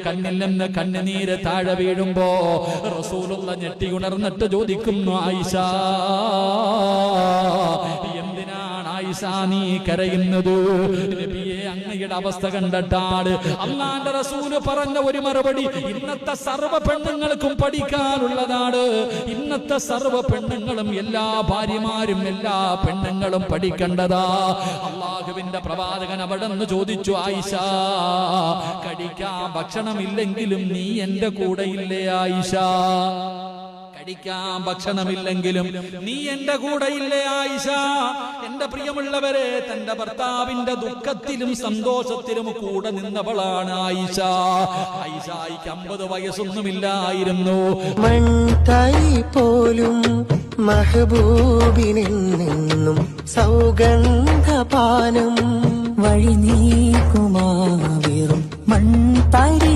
കണ്ണിൽ നിന്ന് കണ്ണുനീര് താഴെ വീഴുമ്പോ റസൂലുള്ള ഞെട്ടി ഉണർന്നിട്ട് ചോദിക്കുന്നു, ആയിഷ, എന്തിനാണ് ആയിഷ നീ കരയുന്നത്? നബിയെ, അങ്ങയുടെ അവസ്ഥ കണ്ടിട്ടാണ്. അല്ലാഹുവിന്റെ റസൂല് പറഞ്ഞ ഒരു മറുപടി ഇന്നത്തെ സർവ്വ പെണ്ണുങ്ങൾക്കും പഠിക്കാനുള്ളതാണ്. ഇന്നത്തെ സർവ്വ പെണ്ണുങ്ങളും, എല്ലാ ഭാര്യമാരും, എല്ലാ പെണ്ണുങ്ങളും പഠിക്കേണ്ടതാ. അള്ളാഹുവിന്റെ പ്രവാചകൻ അവിടെ നിന്ന് ചോദിച്ചു, ആയിഷ, കഴിക്കാൻ ഭക്ഷണമില്ലെങ്കിലും നീ എന്റെ കൂടെ ഇല്ലേ ആയിഷ? കഴിക്കാൻ ഭക്ഷണമില്ലെങ്കിലും നീ എന്റെ കൂടെ ഇല്ലേ ആയിഷ? എന്റെ പ്രിയമുള്ളവരെ, തന്റെ ഭർത്താവിന്റെ ദുഃഖത്തിലും സന്തോഷത്തിലും കൂടെ നിന്നവളാണ് ആയിഷ. ആയിഷയ്ക്ക് 50 വയസ്സൊന്നുമില്ലായിരുന്നു. മൺതരി പോലും മെഹബൂബിനിൽ നിന്നും സൗഗന്ധപാനം വഴി നീക്കുമാ വെറും മൺതരി